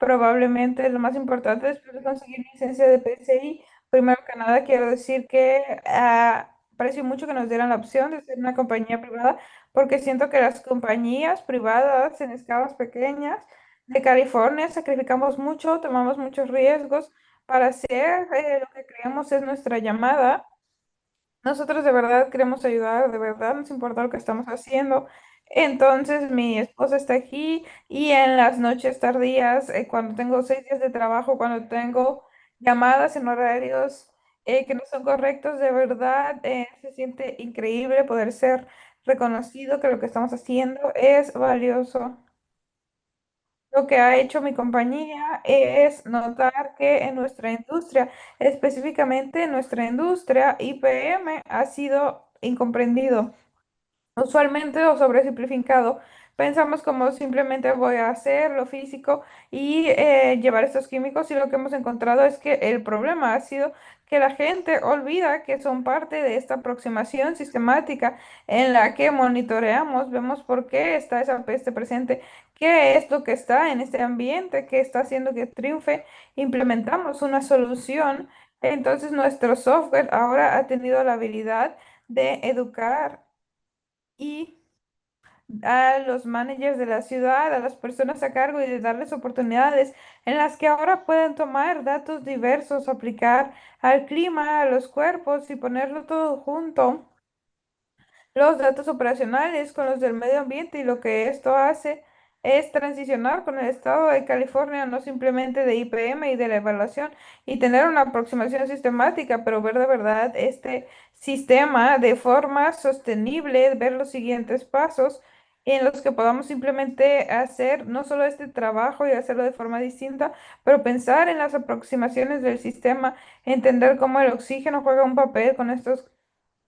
probablemente lo más importante después de conseguir mi licencia de PCI. Primero que nada, quiero decir que aprecio mucho que nos dieran la opción de ser una compañía privada, porque siento que las compañías privadas en escalas pequeñas de California sacrificamos mucho, tomamos muchos riesgos para hacer lo que creemos es nuestra llamada. Nosotros de verdad queremos ayudar, de verdad nos importa lo que estamos haciendo. Entonces mi esposa está aquí y en las noches tardías, cuando tengo 6 días de trabajo, cuando tengo llamadas en horarios que no son correctos, de verdad se siente increíble poder ser reconocido que lo que estamos haciendo es valioso. Lo que ha hecho mi compañía es notar que en nuestra industria, específicamente en nuestra industria, IPM ha sido incomprendido. Usualmente o sobresimplificado, pensamos como simplemente voy a hacer lo físico y llevar estos químicos y lo que hemos encontrado es que el problema ha sido que la gente olvida que son parte de esta aproximación sistemática en la que monitoreamos, vemos por qué está esa peste presente, qué es lo que está en este ambiente, qué está haciendo que triunfe, implementamos una solución. Entonces nuestro software ahora ha tenido la habilidad de educar y a los managers de la ciudad, a las personas a cargo y de darles oportunidades en las que ahora pueden tomar datos diversos, aplicar al clima, a los cuerpos y ponerlo todo junto los datos operacionales con los del medio ambiente y lo que esto hace es transicionar con el estado de California, no simplemente de IPM y de la evaluación y tener una aproximación sistemática, pero ver de verdad este sistema de forma sostenible, ver los siguientes pasos en los que podamos simplemente hacer no solo este trabajo y hacerlo de forma distinta, pero pensar en las aproximaciones del sistema, entender cómo el oxígeno juega un papel con estos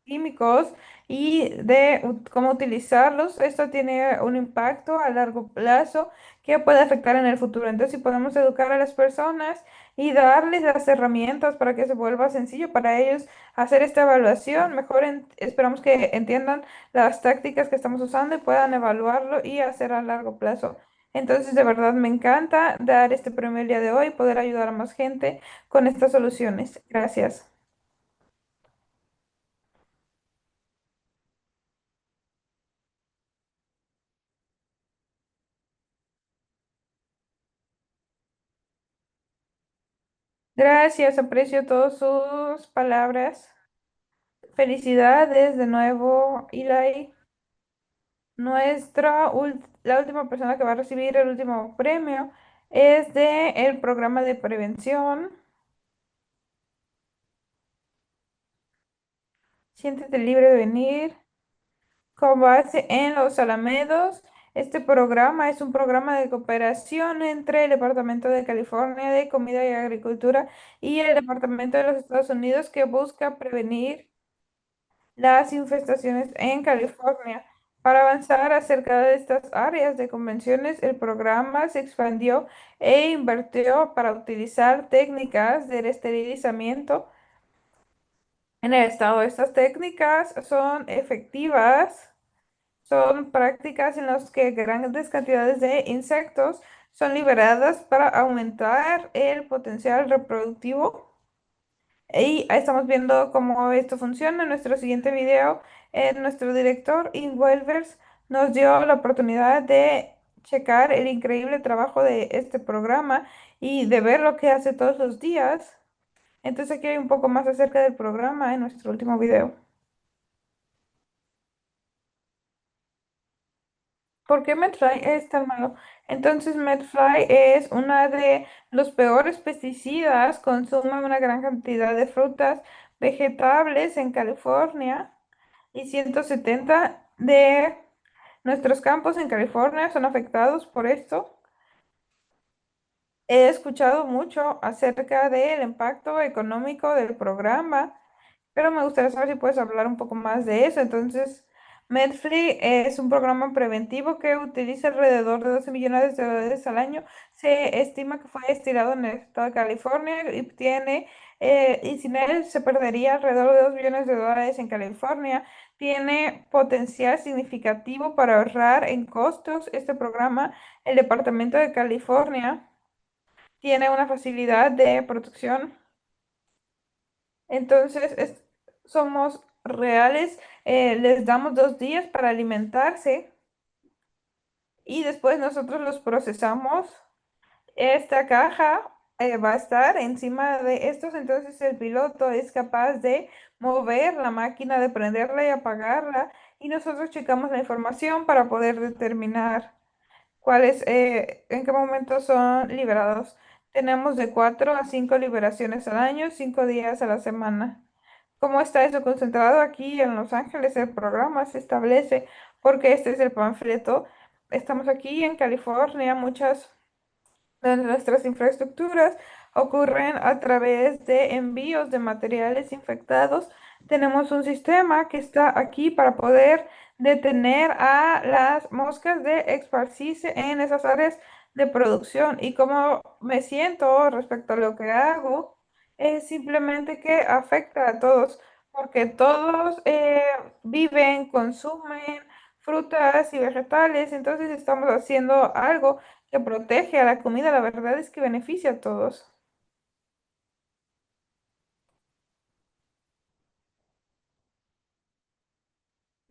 químicos y de cómo utilizarlos. Esto tiene un impacto a largo plazo que puede afectar en el futuro. Entonces, si podemos educar a las personas y darles las herramientas para que se vuelva sencillo para ellos hacer esta evaluación, mejor esperamos que entiendan las tácticas que estamos usando y puedan evaluarlo y hacer a largo plazo. Entonces, de verdad me encanta dar este premio el día de hoy, poder ayudar a más gente con estas soluciones. Gracias. Gracias, aprecio todas sus palabras. Felicidades de nuevo, Eli. La última persona que va a recibir el último premio es de el programa de prevención. Siéntete libre de venir. Con base en los Alamedos, este programa es un programa de cooperación entre el Departamento de California de Comida y Agricultura y el Departamento de los Estados Unidos que busca prevenir las infestaciones en California. Para avanzar acerca de estas áreas de convenciones, el programa se expandió e invirtió para utilizar técnicas de esterilizamiento en el estado. Estas técnicas son efectivas, son prácticas en las que grandes cantidades de insectos son liberadas para aumentar el potencial reproductivo y ahí estamos viendo cómo esto funciona. En nuestro siguiente video, nuestro director, Ian Welvers, nos dio la oportunidad de checar el increíble trabajo de este programa y de ver lo que hace todos los días. Entonces aquí hay un poco más acerca del programa en nuestro último video. ¿Por qué Medfly es tan malo? Entonces, Medfly es una de los peores pesticidas, consume una gran cantidad de frutas vegetables en California y 170 de nuestros campos en California son afectados por esto. He escuchado mucho acerca del impacto económico del programa, pero me gustaría saber si puedes hablar un poco más de eso. Entonces, Medfree es un programa preventivo que utiliza alrededor de 12 millones de dólares al año. Se estima que fue estirado en el estado de California y sin él se perdería alrededor de 2 millones de dólares en California. Tiene potencial significativo para ahorrar en costos este programa. El Departamento de California tiene una facilidad de protección. Entonces, somos reales, les damos 2 días para alimentarse y después nosotros los procesamos. Esta caja va a estar encima de estos, entonces el piloto es capaz de mover la máquina, de prenderla y apagarla, y nosotros checamos la información para poder determinar cuáles, en qué momento son liberados. Tenemos de 4 a 5 liberaciones al año, 5 días a la semana. ¿Cómo está eso concentrado aquí en Los Ángeles? El programa se establece porque este es el panfleto. Estamos aquí en California, muchas nuestras infraestructuras ocurren a través de envíos de materiales infectados. Tenemos un sistema que está aquí para poder detener a las moscas de esparcirse en esas áreas de producción. Y cómo me siento respecto a lo que hago es simplemente que afecta a todos, porque todos viven, consumen frutas y vegetales, entonces estamos haciendo algo que protege a la comida, la verdad es que beneficia a todos.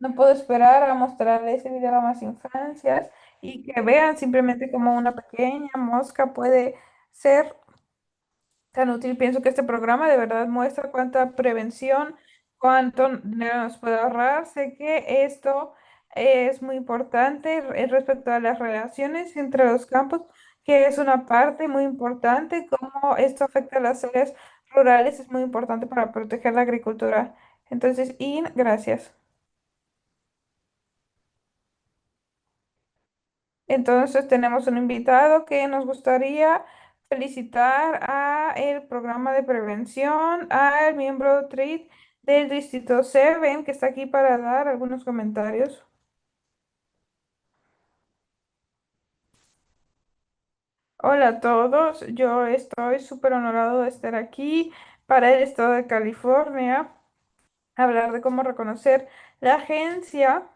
No puedo esperar a mostrarle ese video a más infancias y que vean simplemente cómo una pequeña mosca puede ser tan útil. Pienso que este programa de verdad muestra cuánta prevención, cuánto dinero nos puede ahorrar. Sé que esto es muy importante respecto a las relaciones entre los campos, que es una parte muy importante. Cómo esto afecta a las áreas rurales es muy importante para proteger la agricultura. Entonces, gracias. Entonces tenemos un invitado que nos gustaría felicitar a el programa de prevención, al miembro TRIT del Distrito 7 que está aquí para dar algunos comentarios. Hola a todos, yo estoy súper honorado de estar aquí para el estado de California, hablar de cómo reconocer la agencia,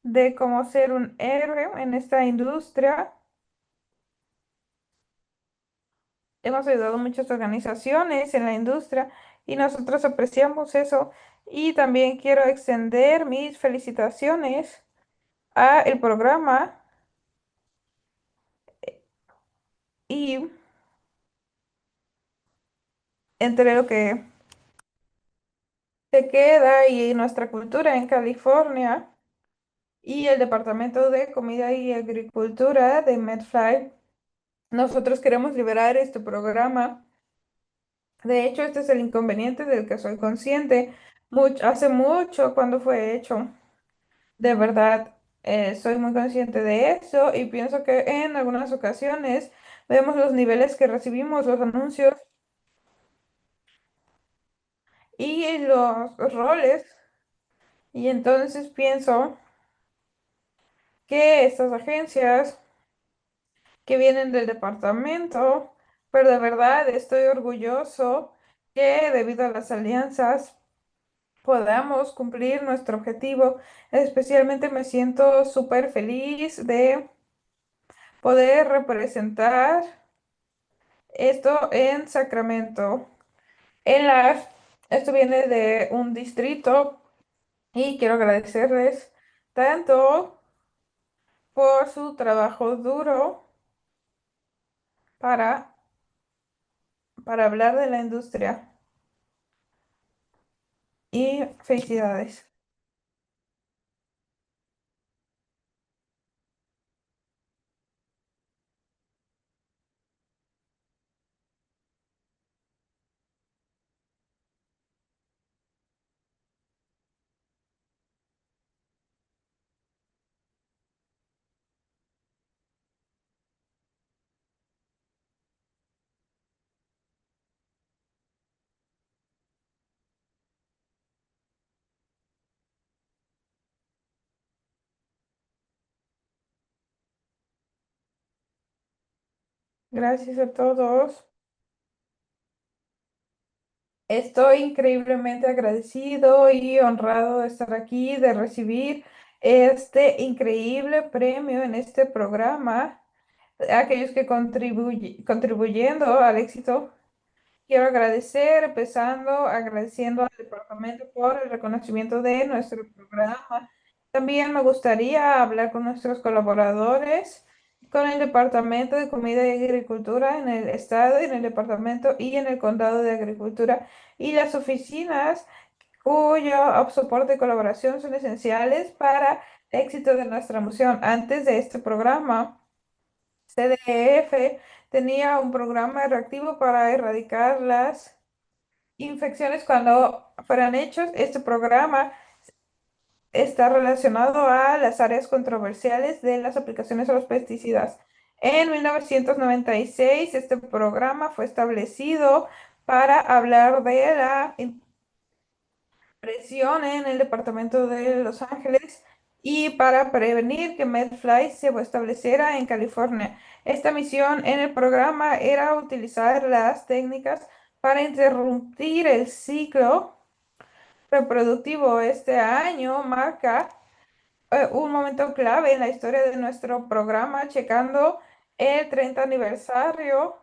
de cómo ser un héroe en esta industria. Hemos ayudado a muchas organizaciones en la industria y nosotros apreciamos eso. Y también quiero extender mis felicitaciones a el programa y entre lo que se queda y nuestra cultura en California y el Departamento de Comida y Agricultura de MedFly, nosotros queremos liberar este programa. De hecho, este es el inconveniente del que soy consciente. Hace mucho cuando fue hecho. De verdad, soy muy consciente de eso y pienso que en algunas ocasiones vemos los niveles que recibimos, los anuncios y los roles, y entonces pienso que estas agencias que vienen del departamento, pero de verdad estoy orgulloso que debido a las alianzas podamos cumplir nuestro objetivo. Especialmente me siento súper feliz de poder representar esto en Sacramento. Esto viene de un distrito y quiero agradecerles tanto por su trabajo duro para, para hablar de la industria y felicidades. Gracias a todos. Estoy increíblemente agradecido y honrado de estar aquí, de recibir este increíble premio en este programa. aquellos que contribuyendo al éxito. Quiero agradecer, empezando agradeciendo al departamento por el reconocimiento de nuestro programa. También me gustaría hablar con nuestros colaboradores, con el Departamento de Comida y Agricultura en el estado, en el departamento y en el condado de Agricultura y las oficinas cuyo soporte y colaboración son esenciales para el éxito de nuestra misión. Antes de este programa, CDF tenía un programa reactivo para erradicar las infecciones cuando fueran hechos. Este programa está relacionado a las áreas controversiales de las aplicaciones a los pesticidas. En 1996, este programa fue establecido para hablar de la presión en el departamento de Los Ángeles y para prevenir que MedFly se estableciera en California. Esta misión en el programa era utilizar las técnicas para interrumpir el ciclo reproductivo. Este año marca un momento clave en la historia de nuestro programa, checando el 30 aniversario.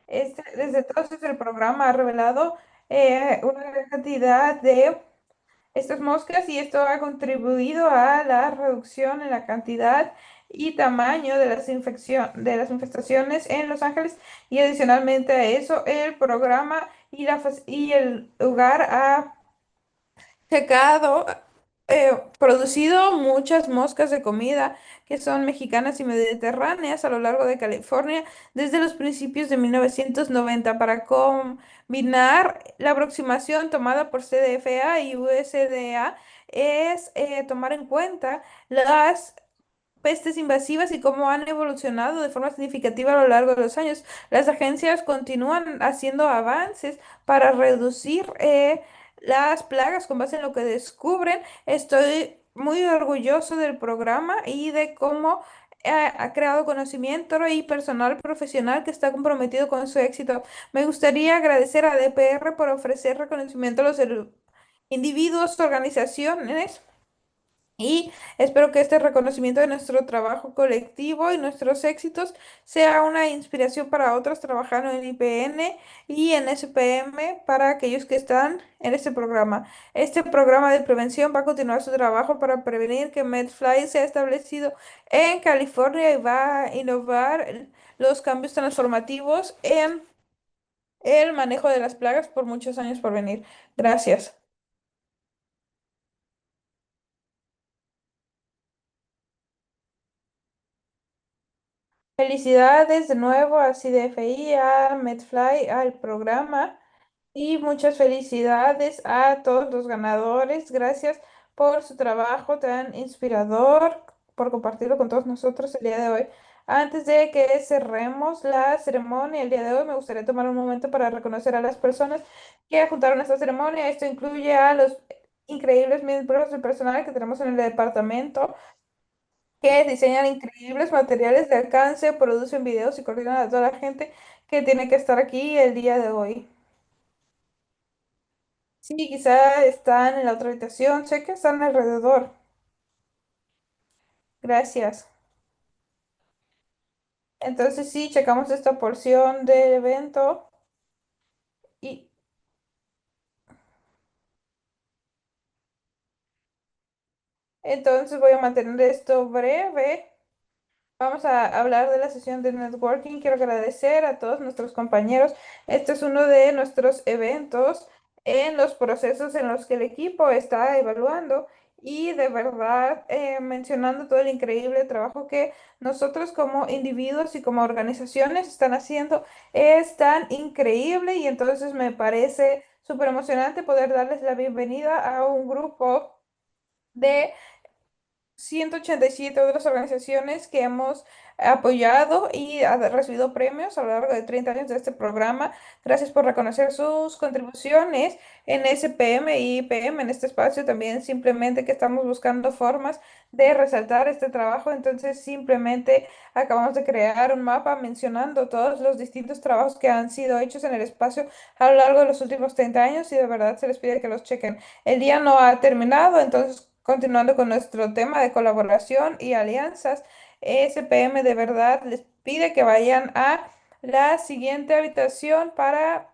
Desde entonces el programa ha revelado una gran cantidad de estas moscas y esto ha contribuido a la reducción en la cantidad y tamaño de de las infestaciones en Los Ángeles y adicionalmente a eso el programa y el lugar ha checado, producido muchas moscas de comida que son mexicanas y mediterráneas a lo largo de California desde los principios de 1990 para combinar la aproximación tomada por CDFA y USDA es tomar en cuenta las pestes invasivas y cómo han evolucionado de forma significativa a lo largo de los años. Las agencias continúan haciendo avances para reducir las plagas con base en lo que descubren. Estoy muy orgulloso del programa y de cómo ha creado conocimiento y personal profesional que está comprometido con su éxito. Me gustaría agradecer a DPR por ofrecer reconocimiento a los individuos, organizaciones y espero que este reconocimiento de nuestro trabajo colectivo y nuestros éxitos sea una inspiración para otros trabajando en IPN y en SPM para aquellos que están en este programa. Este programa de prevención va a continuar su trabajo para prevenir que MedFly sea establecido en California y va a innovar los cambios transformativos en el manejo de las plagas por muchos años por venir. Gracias. Felicidades de nuevo a CDFI, a MedFly, al programa y muchas felicidades a todos los ganadores. Gracias por su trabajo tan inspirador, por compartirlo con todos nosotros el día de hoy. Antes de que cerremos la ceremonia el día de hoy, me gustaría tomar un momento para reconocer a las personas que juntaron esta ceremonia. Esto incluye a los increíbles miembros del personal que tenemos en el departamento que diseñan increíbles materiales de alcance, producen videos y coordinan a toda la gente que tiene que estar aquí el día de hoy. Sí, quizá están en la otra habitación, sé que están alrededor. Gracias. Entonces sí, checamos esta porción del evento y entonces voy a mantener esto breve. Vamos a hablar de la sesión de networking. Quiero agradecer a todos nuestros compañeros. Este es uno de nuestros eventos en los procesos en los que el equipo está evaluando y de verdad mencionando todo el increíble trabajo que nosotros como individuos y como organizaciones están haciendo. Es tan increíble y entonces me parece súper emocionante poder darles la bienvenida a un grupo de 187 otras organizaciones que hemos apoyado y ha recibido premios a lo largo de 30 años de este programa. Gracias por reconocer sus contribuciones en SPM y IPM en este espacio. También simplemente que estamos buscando formas de resaltar este trabajo. Entonces simplemente acabamos de crear un mapa mencionando todos los distintos trabajos que han sido hechos en el espacio a lo largo de los últimos 30 años y de verdad se les pide que los chequen. El día no ha terminado, entonces continuando con nuestro tema de colaboración y alianzas, SPM de verdad les pide que vayan a la siguiente habitación para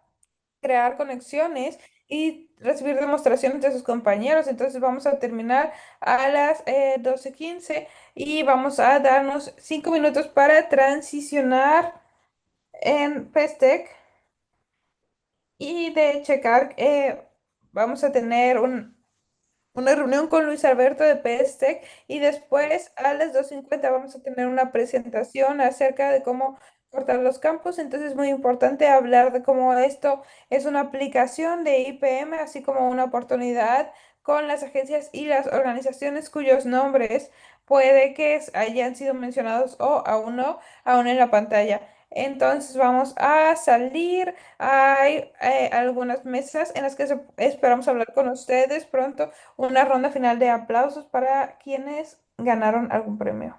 crear conexiones y recibir demostraciones de sus compañeros. Entonces vamos a terminar a las 12:15 y vamos a darnos 5 minutos para transicionar en Pestec y de checar. Vamos a tener una reunión con Luis Alberto de Pestec y después a las 2:50 vamos a tener una presentación acerca de cómo cortar los campos. Entonces es muy importante hablar de cómo esto es una aplicación de IPM, así como una oportunidad con las agencias y las organizaciones cuyos nombres puede que hayan sido mencionados o aún no, aún en la pantalla. Entonces vamos a salir. Hay algunas mesas en las que esperamos hablar con ustedes pronto, una ronda final de aplausos para quienes ganaron algún premio.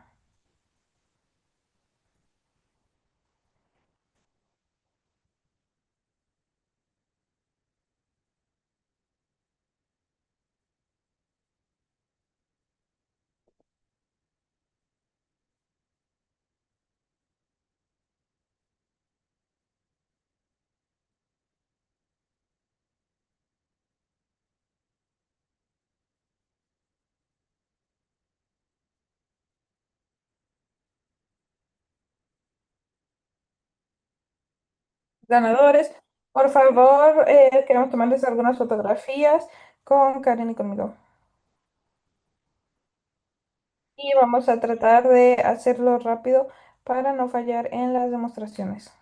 Ganadores, por favor, queremos tomarles algunas fotografías con Karen y conmigo. Y vamos a tratar de hacerlo rápido para no fallar en las demostraciones.